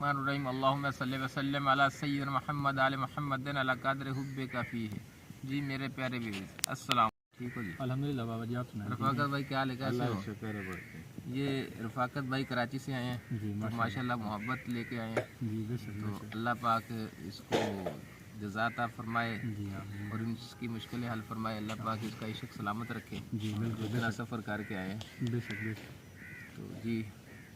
الرحیم اللہم صلی وسلم علی سیدنا محمد آل محمد علی قدر حبک فیہ۔ جی میرے پیارے بیوی السلام، ٹھیک ہو جی؟ الحمدللہ بابا جی، آپ سنائیں۔ رفاقت بھائی کیا حال ہے، کیسے ہو؟ یہ رفاقت بھائی کراچی سے آئے ہیں جی ماشاءاللہ، محبت لے کے آئے ہیں جی بے شک تو اللہ پاک اس کو جزا عطا فرمائے جی اور اس کی مشکلیں حل فرمائے، اللہ پاک اس کا عشق سلامت رکھے۔ جی بالکل اتنا سفر کر کے آئے ہیں بے شک بے شک تو جی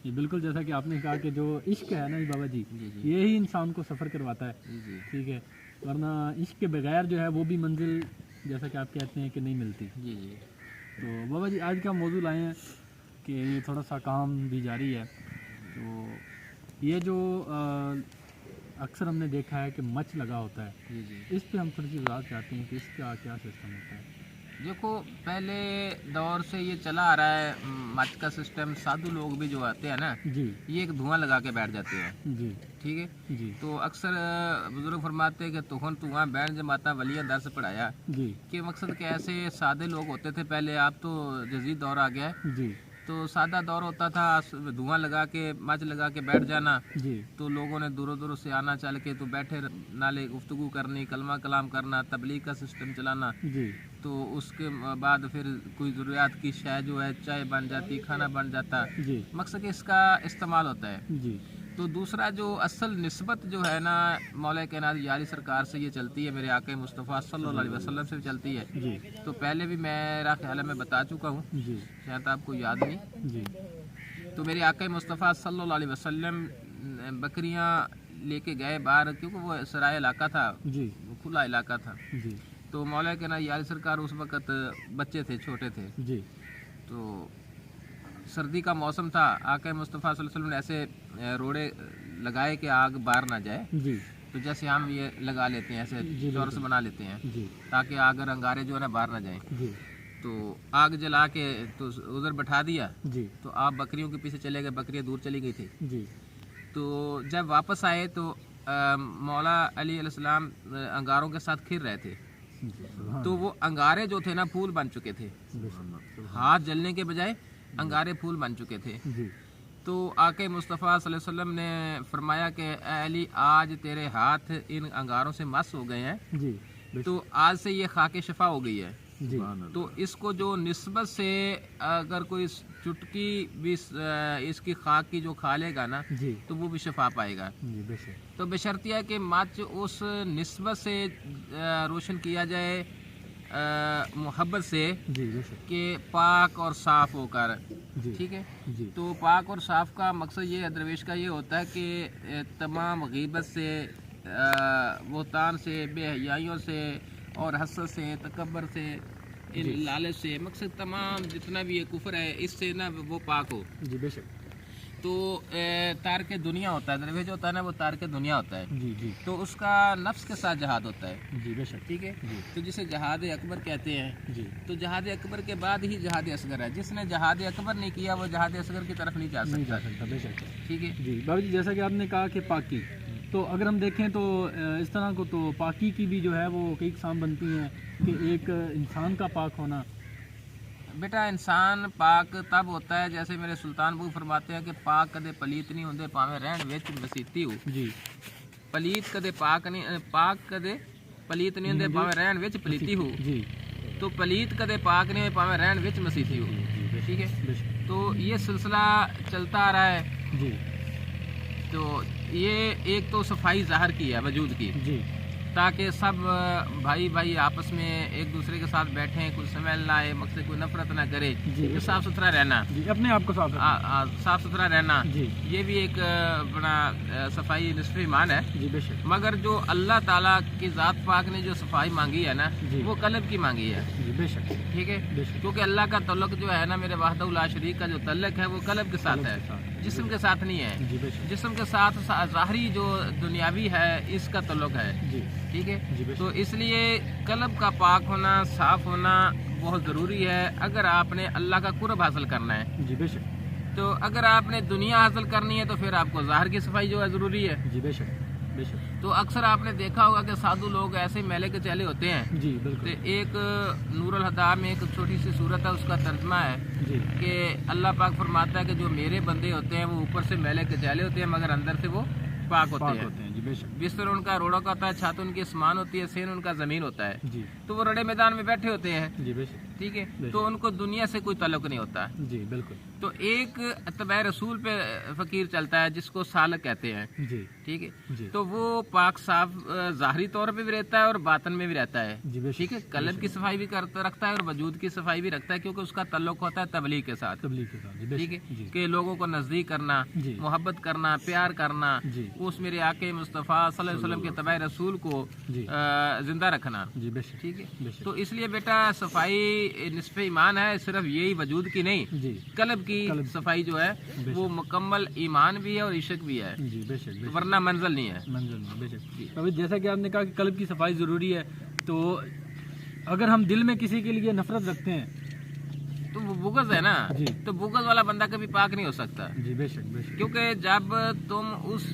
یہ بالکل جیسا کہ آپ نے کہا کہ جو عشق ہے نا بابا جی، جی جی یہی انسان کو سفر کرواتا ہے، جی جی ٹھیک ہے، ورنہ عشق کے بغیر جو ہے وہ بھی منزل جیسا کہ آپ کہتے ہیں کہ نہیں ملتی۔ جی جی تو بابا جی آج کا موضوع لائے ہیں کہ یہ تھوڑا سا کام بھی جاری ہے، تو یہ جو اکثر ہم نے دیکھا ہے کہ مچ لگا ہوتا ہے، جی جی اس پہ ہم تھوڑی سی وضاحت چاہتے ہیں کہ اس کا کیا سسٹم ہوتا ہے۔ دیکھو پہلے دور سے یہ چلا آ رہا ہے مچ کا سسٹم، سادھو لوگ بھی جو آتے ہیں نا جی یہ ایک دھواں لگا کے بیٹھ جاتے ہیں، جی ٹھیک ہے، جی تو اکثر بزرگ فرماتے ہیں کہ تخن دھواں بیٹھ جماتا ولیہ درس پڑھایا، جی کہ مقصد کہ ایسے سادے لوگ ہوتے تھے پہلے، آپ تو جدید دور آ گیا ہے، جی تو سادہ دور ہوتا تھا، دھواں لگا کے مچ لگا کے بیٹھ جانا، جی تو لوگوں نے دوروں دوروں سے آنا چل کے تو بیٹھے نالے گفتگو کرنی، کلمہ کلام کرنا، تبلیغ کا سسٹم چلانا، جی تو اس کے بعد پھر کوئی ضروریات کی شے جو ہے چائے بن جاتی، کھانا بن جاتا، جی مقصد کہ اس کا استعمال ہوتا ہے۔ جی تو دوسرا جو اصل نسبت جو ہے نا مولا کائنات یاری سرکار سے یہ چلتی ہے، میرے آقا مصطفیٰ صلی اللہ علیہ وسلم سے چلتی ہے، جی تو پہلے بھی میرا خیال ہے میں بتا چکا ہوں، جی شاید آپ کو یاد نہیں۔ جی تو میرے آقا مصطفیٰ صلی اللہ علیہ وسلم بکریاں لے کے گئے باہر، کیونکہ وہ سرائے علاقہ تھا، جی وہ کھلا علاقہ تھا، جی تو مولا کے نا یاری سرکار اس وقت بچے تھے، چھوٹے تھے، جی تو سردی کا موسم تھا، آقا مصطفیٰ صلی اللہ علیہ وسلم نے ایسے روڑے لگائے کہ آگ باہر نہ جائے، جی تو جیسے ہم یہ لگا لیتے ہیں ایسے جی چورس بنا لیتے ہیں جی تاکہ آگ اور انگارے جو ہے نا باہر نہ جائیں، جی تو آگ جلا کے تو ادھر بٹھا دیا، جی تو آپ بکریوں کے پیچھے چلے گئے، بکریاں دور چلی گئی تھی، جی تو جب واپس آئے تو مولا علی علیہ السلام انگاروں کے ساتھ کھر رہے تھے، تو وہ انگارے جو تھے نا پھول بن چکے تھے، ہاتھ جلنے کے بجائے انگارے پھول بن چکے تھے، جی تو آقا مصطفیٰ صلی اللہ علیہ وسلم نے فرمایا کہ اے علی آج تیرے ہاتھ ان انگاروں سے مس ہو گئے ہیں، جی تو آج سے یہ خاک شفا ہو گئی ہے، جی تو اس کو جو نسبت سے اگر کوئی چٹکی بھی اس کی خاک کی جو کھا لے گا نا جی تو وہ بھی شفا پائے گا، جی بے شک تو بشرطیہ کہ مچ اس نسبت سے روشن کیا جائے محبت سے جی بے شک کہ پاک اور صاف ہو کر، جی ٹھیک ہے، جی تو پاک اور صاف کا مقصد یہ ہے، درویش کا یہ ہوتا ہے کہ تمام غیبت سے، بہتان سے، بے حیائیوں سے اور حسد سے، تکبر سے، ان لالچ سے، مقصد تمام جتنا بھی یہ کفر ہے اس سے نا وہ پاک ہو، جی بے شک تو تارک دنیا ہوتا ہے، درویش جو ہوتا ہے نا وہ تارک دنیا ہوتا ہے، جی جی تو اس کا نفس کے ساتھ جہاد ہوتا ہے، جی بے شک ٹھیک ہے، جی تو جسے جہاد اکبر کہتے ہیں، جی تو جہاد اکبر کے بعد ہی جہاد اصغر ہے، جس نے جہاد اکبر نہیں کیا وہ جہاد اصغر کی طرف نہیں جا نہیں سکتا، جا سکتا بے شک ٹھیک ہے، جی بابا جی جیسا کہ آپ نے کہا کہ پاکی، تو اگر ہم دیکھیں تو اس طرح کو تو پاکی کی بھی جو ہے وہ کئی اقسام بنتی ہیں کہ ایک انسان کا پاک ہونا۔ بیٹا انسان پاک تب ہوتا ہے جیسے میرے سلطان بو فرماتے ہیں کہ پاک کدے پلیت نہیں ہوندے پاویں رہن وچ مسیتی ہو، جی پلیت کدے پاک نہیں، پاک کدے پلیت نہیں ہوندے پاویں رہن وچ پلیتی ہو، جی تو پلیت کدے پاک نہیں ہوئے پاویں رہن وچ مسیتی ہو، ٹھیک ہے، بے شک تو یہ سلسلہ چلتا آ رہا ہے، جی تو یہ ایک تو صفائی ظاہر کی ہے وجود کی، جی تاکہ سب بھائی بھائی آپس میں ایک دوسرے کے ساتھ بیٹھیں، کوئی سمیل نہ آئے، مقصد کوئی نفرت نہ کرے، جی صاف ستھرا رہنا، جی اپنے آپ کو صاف رکھنا۔ صاف ستھرا رہنا، جی یہ بھی ایک بڑا صفائی نصف ایمان ہے، جی بے شک مگر جو اللہ تعالیٰ کی ذات پاک نے جو صفائی مانگی ہے نا جی وہ قلب کی مانگی ہے، جی بے شک ٹھیک ہے، بے شک کیونکہ اللہ کا تعلق جو ہے نا میرے وحدہ لا شریک کا جو تعلق ہے وہ قلب کے ساتھ ہے، جسم کے ساتھ نہیں ہے، جی بے شک جسم کے ساتھ ظاہری جو دنیاوی ہے اس کا تعلق ہے، جی ٹھیک ہے، جی بے تو اس لیے قلب کا پاک ہونا، صاف ہونا بہت ضروری ہے اگر آپ نے اللہ کا قرب حاصل کرنا ہے، شک جی بے شک تو اگر آپ نے دنیا حاصل کرنی ہے تو پھر آپ کو ظاہر کی صفائی جو ہے ضروری ہے، جی بے شک بے شک تو اکثر آپ نے دیکھا ہوگا کہ سادھو لوگ ایسے میلے کے چہلے ہوتے ہیں، جی تو بالکل ایک نور الہدا میں ایک چھوٹی سی صورت ہے، اس کا ترجمہ ہے جی کہ اللہ پاک فرماتا ہے کہ جو میرے بندے ہوتے ہیں وہ اوپر سے میلے کے چہلے ہوتے ہیں مگر اندر سے وہ पाक होते पाक हैं। होते हैं जी बेशक बिस्तर उनका रोड़ा का होता है, छत उनकी आसमान होती है, सेन उनका ज़मीन होता है। जी तो वो रड़े मैदान में बैठे होते हैं, जी बेशक ठीक है, बेशक। तो उनको दुनिया से कोई ताल्लुक नहीं होता। जी बिल्कुल तो एक तबे रसूल पे फ़कीर चलता है जिसको सालक कहते हैं, जी ठीक है, जी तो वो पाक साफ ज़ाहरी तौर पे भी रहता है और बातन में भी रहता है, जी बेशक ठीक है, कल्ब की सफाई भी करता रखता है और वजूद की सफाई भी रखता है, क्योंकि उसका ताल्लुक होता है तबलीग के साथ, तबलीग के साथ जी ठीक बेशक है, जी कि लोगों को नज़दीक करना, जी मोहब्बत करना, प्यार करना, जी उस मेरे आके मुस्तफ़ा सल्लल्लाहु अलैहि वसल्लम के तबे रसूल को जी जिंदा रखना, जी बेशक ठीक है। बेशक तो इसलिए बेटा सफाई निस्फ़ ईमान है, सिर्फ यही वजूद की नहीं, जी कल्ब की कल्ब। सफाई जो है वो मुकम्मल ईमान भी है और इश्क भी है, जी बेशक बेशक वरना मंजिल नहीं है। मंजिल में बेशक। अभी जैसा कि आपने कहा कि कल्ब की सफाई ज़रूरी है, तो अगर हम दिल में किसी के लिए नफरत रखते हैं तो वो बुग़्ज़ है ना, जी तो बुग़्ज़ वाला बंदा कभी पाक नहीं हो सकता, जी बेशक बेशक क्योंकि जब तुम उस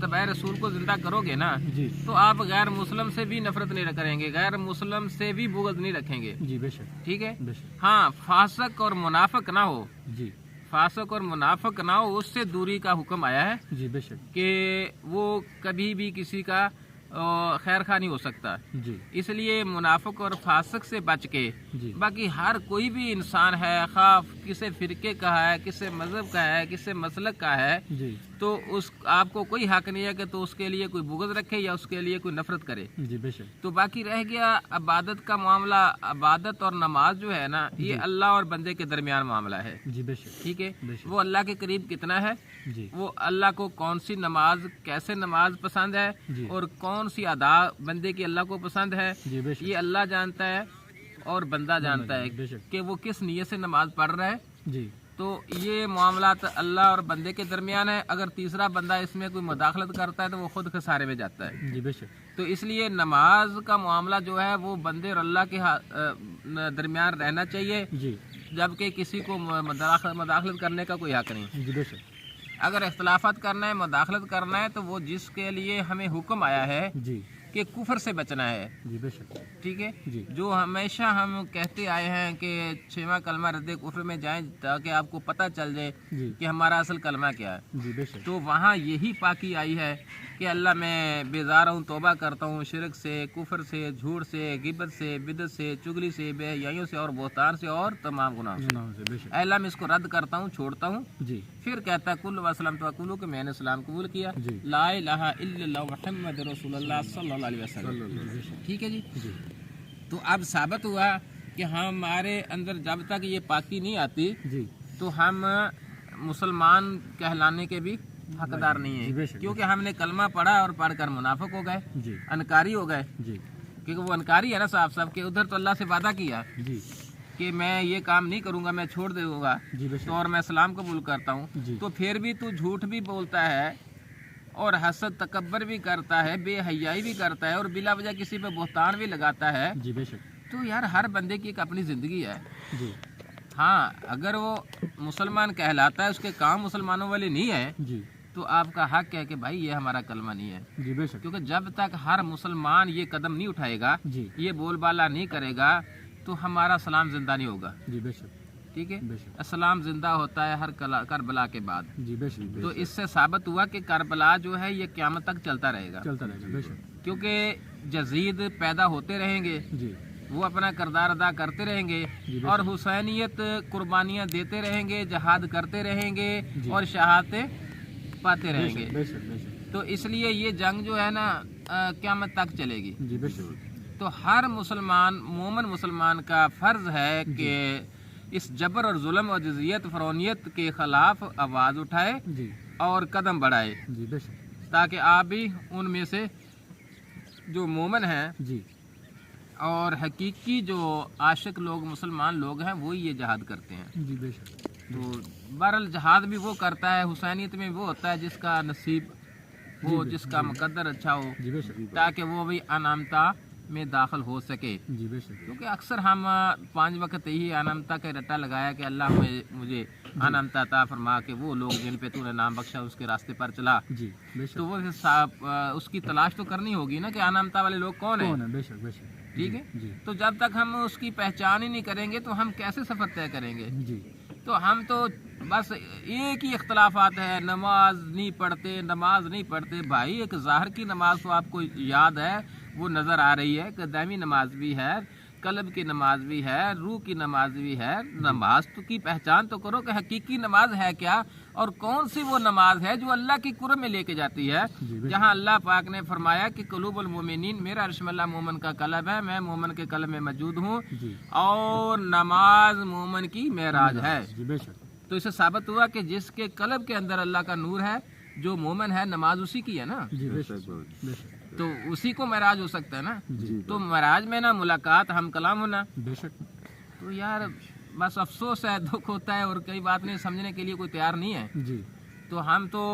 तबे रसूल को जिंदा करोगे ना, जी तो आप गैर मुस्लिम से भी नफरत नहीं करेंगे, गैर मुस्लिम से भी बुग़्ज़ नहीं रखेंगे, जी बेशक ठीक है। बेशक हाँ, फासक और मुनाफिक ना हो, जी फासक और मुनाफिक ना हो, उससे दूरी का हुक्म आया है जी बेशक कि वो कभी भी किसी का खैर खा नहीं हो सकता। जी इसलिए मुनाफिक और फासक से बच के जी बाकी हर कोई भी इंसान है, खाफ किसे फिरके का है, किसे मजहब का है, किसे मसलक का है, जी तो उस आपको कोई हक नहीं है कि तो उसके लिए कोई बुग़्ज़ रखे या उसके लिए कोई नफरत करे। जी बेशक तो बाकी रह गया इबादत का मामला, इबादत और नमाज जो है ना, ये अल्लाह और बंदे के दरमियान मामला है, जी बेशक ठीक है। बेशक। वो अल्लाह के करीब कितना है, जी वो अल्लाह को कौन सी नमाज, कैसे नमाज पसंद है जी और कौन सी अदा बंदे की अल्लाह को पसंद है, जी बेशक ये अल्लाह जानता है और बंदा जानता है बेशक कि वो किस नीयत से नमाज पढ़ रहा है। जी तो ये मामला तो अल्लाह और बंदे के दरमियान है। अगर तीसरा बंदा इसमें कोई मुदाखलत करता है तो वो खुद खसारे में जाता है। जी बेशक तो इसलिए नमाज का मामला जो है वो बंदे और अल्लाह के दरमियान रहना चाहिए, जी जबकि किसी को मुदाखलत करने का कोई हक नहीं। जी बेशक अगर इख्तलाफात करना है, मुदाखलत करना है, तो वो जिसके लिए हमें हुक्म आया है जी कि कुफर से बचना है, जी बेशक ठीक है। जी जो हमेशा हम कहते आए हैं कि 6वां कलमा रद्द कुफर में जाएं ताकि आपको पता चल जाए जी कि हमारा असल कलमा क्या है। जी बेशक तो वहाँ यही पाकी आई है कि अल्लाह मैं बेजार हूँ, तौबा करता हूँ शिरक से, कुफर से, झूठ से, गिबत से, बिदत से, चुगली से, बेहयाइयों से और बोहतान से और तमाम गुनाहों से। गुनाहों से बेशक अल्लाह मैं इसको रद्द करता हूँ, छोड़ता हूँ। जी फिर कहता है कुल वसलम तो अकुलू कि मैंने सलाम कबूल किया, जी ला इलाहा इल्लल्लाह मुहम्मद रसूलुल्लाह सल्लल्लाहु अलैहि वसल्लम, जी बेशक ठीक है जी। जी तो अब साबित हुआ कि हमारे अंदर जब तक ये पाकी नहीं आती जी तो हम मुसलमान कहलाने के भी हकदार नहीं जी है, बेशक क्योंकि हमने कलमा पढ़ा और पढ़कर मुनाफिक हो गए, जी अनकारी हो गए, जी क्योंकि वो अनकारी है ना साफ साफ के। उधर तो अल्लाह से वादा किया जी कि मैं ये काम नहीं करूंगा, मैं छोड़ दूंगा, जी बेशक तो और मैं सलाम कबूल करता हूँ, जी तो फिर भी तू झूठ भी बोलता है और हसद तकब्बर भी करता है, बेहयाई भी करता है और बिला वजह किसी पे बोहतान भी लगाता है। जी बेशक तो यार हर बंदे की एक अपनी ज़िंदगी है। जी हाँ, अगर वो मुसलमान कहलाता है, उसके काम मुसलमानों वाले नहीं है, जी तो आपका हक है कि भाई ये हमारा कलमा नहीं है, जी बेशक क्योंकि जब तक हर मुसलमान ये कदम नहीं उठाएगा, जी ये बोलबाला नहीं करेगा, तो हमारा सलाम जिंदा नहीं होगा, जी बेशक ठीक है। बेशक सलाम जिंदा होता है हर करबला के बाद। जी बेशक तो इससे साबित हुआ कि करबला जो है ये क़यामत तक चलता रहेगा, चलता रहेगा बेशक क्योंकि जजीद पैदा होते रहेंगे, जी वो अपना किरदार अदा करते रहेंगे जी और हुसैनियत कुर्बानियाँ देते रहेंगे, जहाद करते रहेंगे जी। और शहादतें पाते रहेंगे। बेशक बेशक तो इसलिए ये जंग जो है ना क़यामत तक चलेगी। जी बेशक तो हर मुसलमान मोमन मुसलमान का फ़र्ज़ है कि इस जबर और जुल्म और जज़ियत फ़रौनियत के ख़िलाफ़ आवाज़ उठाए जी और कदम बढ़ाए, जी बेशक ताकि आप भी उनमें से जो मोमन हैं जी और हकीकी जो आशिक लोग मुसलमान लोग हैं वही ये जहाद करते हैं। जी बेशक तो बहरहाल जहाद भी वो करता है, हुसैनियत में वो होता है जिसका नसीब हो, जिसका मुकद्दर अच्छा हो, जी बेशक ताकि वो भी अनामता में दाखिल हो सके। जी बेशक क्योंकि अक्सर हम 5 वक्त यही अनामता का रट्टा लगाया कि अल्लाह मुझे अनामता अता फरमा के वो लोग जिन पे तूने नाम बख्शा उसके रास्ते पर चला। जी बेशक तो वो उसकी तलाश तो करनी होगी ना कि अनामता वाले लोग कौन कौन है, है बेशक बेशक ठीक है। जी तो जब तक हम उसकी पहचान ही नहीं करेंगे तो हम कैसे सफ़र तय करेंगे। जी तो हम तो बस एक ही इख्तलाफात है, नमाज नहीं पढ़ते भाई। एक ज़ाहिर की नमाज तो आपको याद है, वो नज़र आ रही है, क़यामी नमाज भी है, कल्ब की नमाज भी है, रूह की नमाज भी है। नमाज तो की पहचान तो करो कि हकीकी नमाज है क्या, और कौन सी वो नमाज है जो अल्लाह की कुर्ब में लेके जाती है। जहाँ अल्लाह पाक ने फरमाया कि कुलूबुल मोमिनीन, मेरा अर्शमल्ला मोमन का कल्ब है, मैं मोमन के कल्ब में मौजूद हूँ, और नमाज मोमन की मेराज है। तो इससे साबित हुआ कि जिसके कल्ब के अंदर अल्लाह का नूर है, जो मोमन है, नमाज उसी की है ना, तो उसी को महराज हो सकता है ना। तो महराज में ना मुलाकात, हम कलाम होना। तो यार बस अफसोस है, दुख होता है, और कई बात नहीं समझने के लिए कोई तैयार नहीं है जी। तो हम तो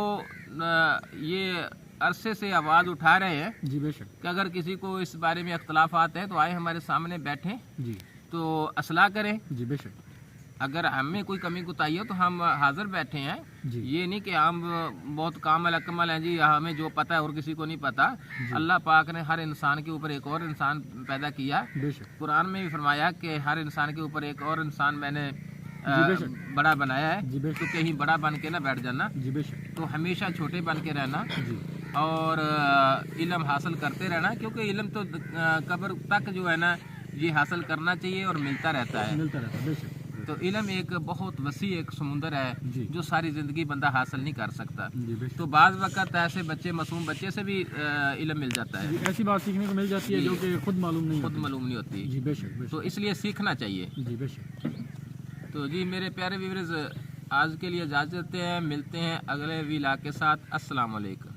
ये अरसे से आवाज़ उठा रहे हैं जी, बेशक, कि अगर किसी को इस बारे में इख्तलाफात है तो आए हमारे सामने बैठें जी, तो असलाह करें जी, बेशक। अगर हमें कोई कमी कुताही हो तो हम हाजिर बैठे हैं जी। ये नहीं कि हम बहुत कामल अकमल हैं जी, हमें जो पता है और किसी को नहीं पता। अल्लाह पाक ने हर इंसान के ऊपर एक और इंसान पैदा किया। कुरान में भी फरमाया कि हर इंसान के ऊपर एक और इंसान मैंने बड़ा बनाया है, तो कहीं बड़ा बन के ना बैठ जाना जी, तो हमेशा छोटे बन के रहना जी, और इल्म हासिल करते रहना, क्योंकि इल्म तो कब्र तक जो है ना ये हासिल करना चाहिए और मिलता रहता है। तो इल्म एक बहुत वसी एक समुंदर है जो सारी ज़िंदगी बंदा हासिल नहीं कर सकता। तो बाज़ वक़्त ऐसे बच्चे, मासूम बच्चे से भी इल्म मिल जाता है, ऐसी बात सीखने को मिल जाती है जो कि खुद मालूम नहीं होती जी, बेशक। तो इसलिए सीखना चाहिए जी, बेशक। तो जी मेरे प्यारे व्यूअर्स, आज के लिए इजाज़त देते हैं, मिलते हैं अगले विला के साथ। अस्सलाम वालेकुम।